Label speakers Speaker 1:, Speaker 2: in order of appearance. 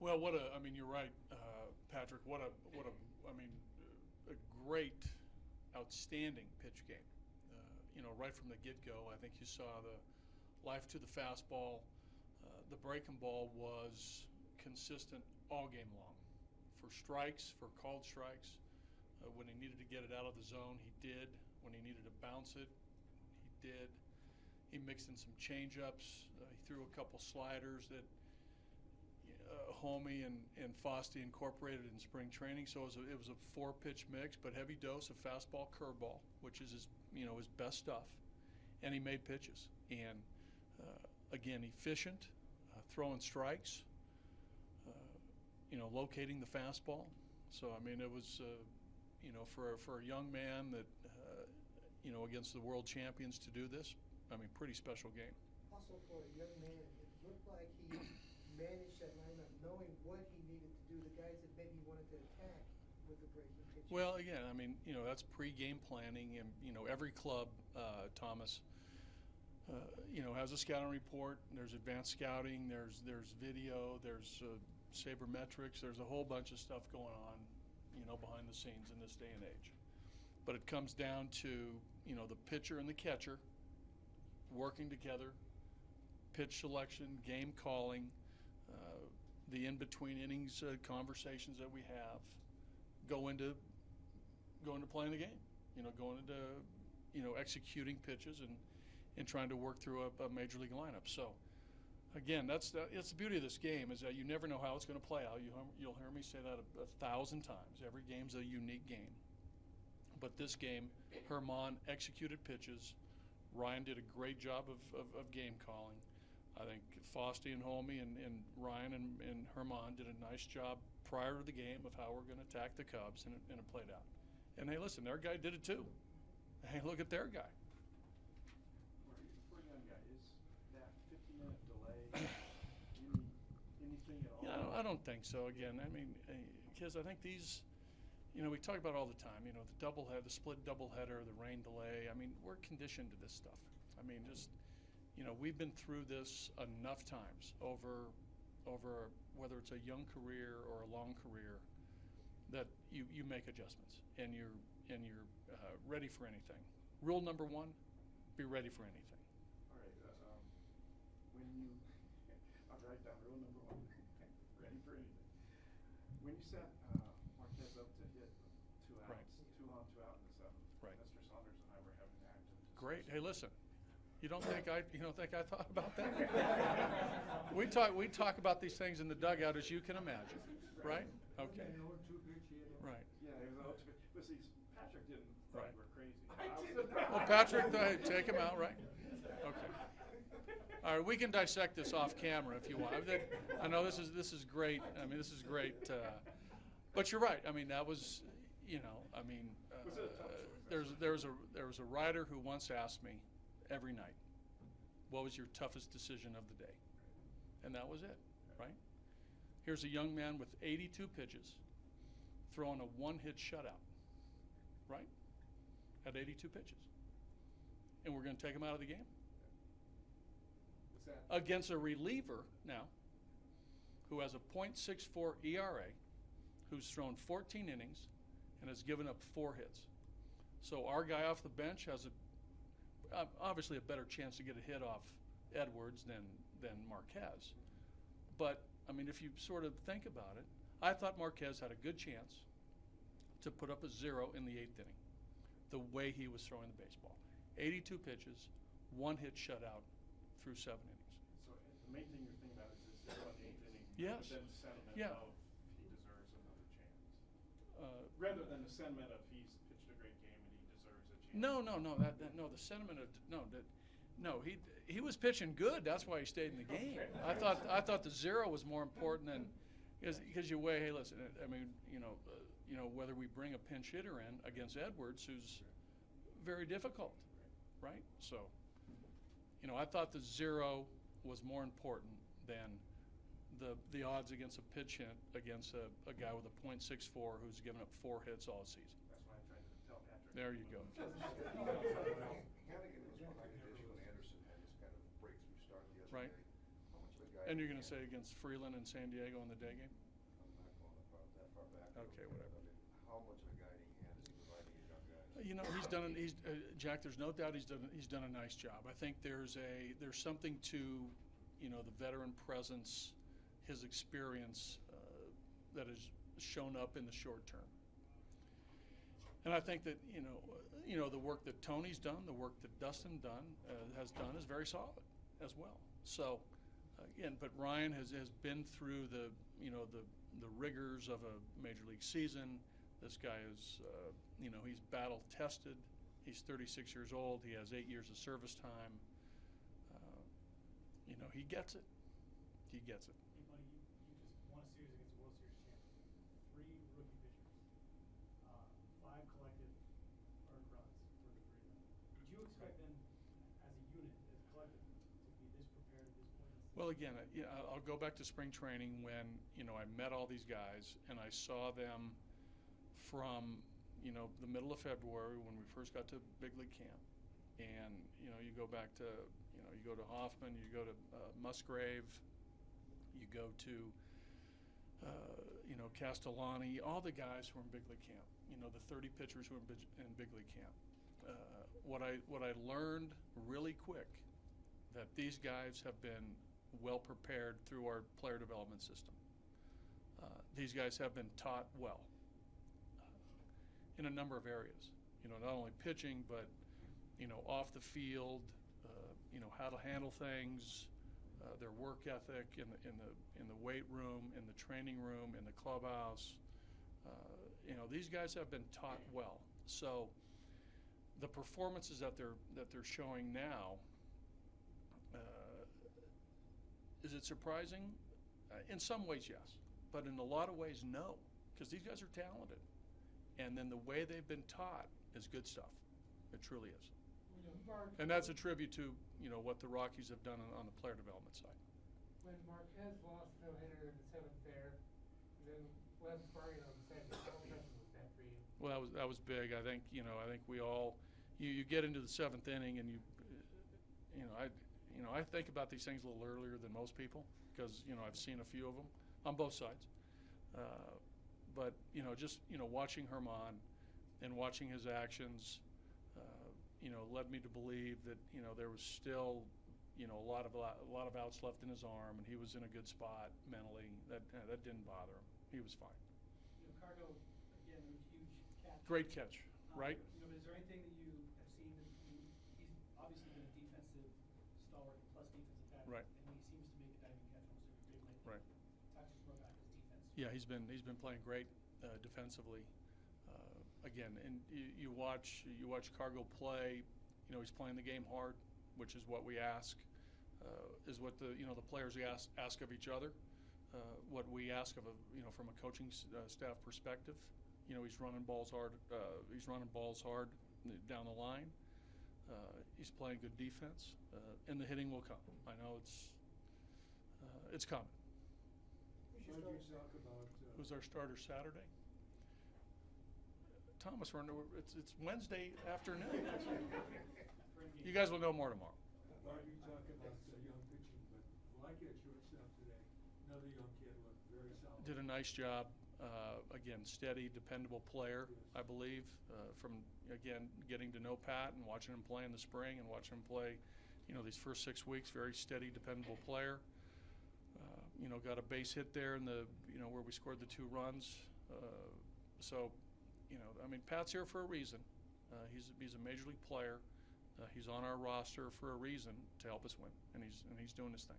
Speaker 1: Well, I mean, you're right, Patrick. I mean, a great, outstanding pitch game. Right from the get-go, I think you saw the life to the fastball. The breaking ball was consistent all game long. For strikes, for called strikes, when he needed to get it out of the zone, he did. When he needed to bounce it, he did. He mixed in some change-ups. He threw a couple sliders that Homey and Foste incorporated in spring training. So it was a 4-pitch mix, but heavy dose of fastball, curveball, which is his best stuff. And he made pitches. And again, efficient, throwing strikes, locating the fastball. So I mean, it was for a young man that against the world champions to do this. I mean, pretty special game.
Speaker 2: Also for a young man, it looked like he managed that lineup knowing what he needed to do, the guys that maybe he wanted to attack with the breaking pitch.
Speaker 1: Well, again, I mean, that's pre-game planning, and, every club, Thomas, has a scouting report. There's advanced scouting, there's video, there's sabermetrics, there's a whole bunch of stuff going on, behind the scenes in this day and age. But it comes down to, the pitcher and the catcher working together, pitch selection, game calling, the in-between innings conversations that we have go into playing the game, going into, executing pitches and trying to work through a major league lineup. So, again, it's the beauty of this game is that you never know how it's going to play out. You'll hear me say that a thousand times. Every game's a unique game. But this game, Herman executed pitches. Ryan did a great job of game calling. I think Foste and Homey and Ryan and Herman did a nice job prior to the game of how we're going to attack the Cubs, and it played out. And, hey, listen, their guy did it too. Hey, look at their guy.
Speaker 3: For a young guy, is that 50-minute delay anything at all?
Speaker 1: Yeah, I don't think so. Again, I mean, because I think these, we talk about all the time, the split doubleheader, the rain delay. I mean, we're conditioned to this stuff. I mean, just, we've been through this enough times over whether it's a young career or a long career that you make adjustments and you're ready for anything. Rule number 1, be ready for anything.
Speaker 3: All right. I'll write down rule number 1, ready for anything. When you set Marquez up to hit 2 outs,
Speaker 1: Right.
Speaker 3: 2 on, 2 out in the 7th,
Speaker 1: Right.
Speaker 3: Mr. Saunders and I were having an active discussion.
Speaker 1: Great. Hey, listen. You don't think I thought about that? We talk about these things in the dugout, as you can imagine, right? Okay. Right.
Speaker 3: Yeah, it was but see, Patrick didn't think
Speaker 1: Right.
Speaker 3: we're crazy.
Speaker 1: Well, Patrick, take him out, right? Okay. All right, we can dissect this off camera if you want. I know this is great. I mean, this is great. But you're right. I mean, that was, there was a writer who once asked me every night, what was your toughest decision of the day? And that was it, right? Here's a young man with 82 pitches throwing a 1-hit shutout, right? At 82 pitches. And we're going to take him out of the game?
Speaker 3: What's that?
Speaker 1: Against a reliever now who has a .64 ERA, who's thrown 14 innings and has given up 4 hits. So our guy off the bench has obviously a better chance to get a hit off Edwards than Marquez. But, I mean, if you sort of think about it, I thought Marquez had a good chance to put up a 0 in the 8th inning, the way he was throwing the baseball. 82 pitches, 1-hit shutout through 7 innings.
Speaker 3: So the main thing you're thinking about is this 0 in the 8th inning.
Speaker 1: Yes.
Speaker 3: But then the sentiment
Speaker 1: Yeah.
Speaker 3: of he deserves another chance. Rather than the sentiment of he's pitched a great game and he deserves a chance.
Speaker 1: No. The sentiment of he was pitching good. That's why he stayed in the game. I thought the 0 was more important than because you weigh. Hey, listen. I mean, whether we bring a pinch hitter in against Edwards, who's very difficult, right? So, I thought the 0 was more important than the odds against a pitch hit against a guy with a .64 who's given up 4 hits all season.
Speaker 3: That's why I tried to tell Patrick.
Speaker 1: There you go.
Speaker 4: Hannigan was behind the dish when Anderson had his kind of breakthrough start the other
Speaker 1: Right.
Speaker 4: day. How much of a guy
Speaker 1: And you're going to say against Freeland and San Diego in the day game?
Speaker 4: I'm not going that far back.
Speaker 1: Okay, whatever.
Speaker 4: I mean, how much of a guiding hand is he providing your young guys?
Speaker 1: You know, Jack. There's no doubt he's done a nice job. I think there's something to, the veteran presence, his experience that has shown up in the short term. And I think that the work that Tony's done, the work that Dustin has done is very solid as well. So again, but Ryan has been through the rigors of a major league season. This guy is he's battle tested. He's 36 years old. He has 8 years of service time. He gets it. He gets it.
Speaker 5: Hey, buddy, you just won a series against the World Series champion. 3 rookie pitchers. 5 collective earned runs for the 3 of them. Did you expect them, as a unit, as a collective, to be this prepared at this point?
Speaker 1: Well, again, I'll go back to spring training when I met all these guys and I saw them from the middle of February when we first got to big league camp, and you go back to you go to Hoffman, you go to Musgrave, you go to Castellani, all the guys who are in big league camp. The 30 pitchers who are in big league camp. What I learned really quick, that these guys have been well prepared through our player development system. These guys have been taught well in a number of areas. Not only pitching, but off the field. How to handle things, their work ethic in the weight room, in the training room, in the clubhouse. These guys have been taught well. So the performances that they're showing now, is it surprising? In some ways, yes, but in a lot of ways, no, because these guys are talented, and then the way they've been taught is good stuff. It truly is. And that's a tribute to what the Rockies have done on the player development side.
Speaker 2: When Marquez lost no-hitter in the 7th there, and then Wes Barrio said, how impressive was that for you?
Speaker 1: Well, that was big. I think I think we all you get into the 7th inning and I think about these things a little earlier than most people because I've seen a few of them on both sides. But just watching Herman and watching his actions. Led me to believe that there was still a lot of outs left in his arm, and he was in a good spot mentally. That didn't bother him. He was fine.
Speaker 5: Cargo, again, a huge catch.
Speaker 1: Great catch, right?
Speaker 5: Is there anything that you have seen that he's obviously been a defensive stalwart plus defensive back,
Speaker 1: right?
Speaker 5: And he seems to make a diving catch almost every big league.
Speaker 1: Right.
Speaker 5: Talk to us more about his defense.
Speaker 1: Yeah, he's been playing great defensively. Again, and you watch Cargo play. He's playing the game hard, which is what we ask. Is what the players ask of each other. What we ask of from a coaching staff perspective. He's running balls hard. He's running balls hard down the line. He's playing good defense, and the hitting will come. I know it's coming. Who's our starter Saturday? Thomas, it's Wednesday afternoon. You guys will know more tomorrow.
Speaker 6: Mark, you talk about young pitching, but Milwaukee at shortstop today, another young kid looked very solid.
Speaker 1: Did a nice job. Again, steady, dependable player, I believe. From again getting to know Pat and watching him play in the spring and watching him play, these first 6 weeks, very steady, dependable player. Got a base hit there in the where we scored the 2 runs. So. Pat's here for a reason. He's a major league player. He's on our roster for a reason to help us win, and he's doing his thing.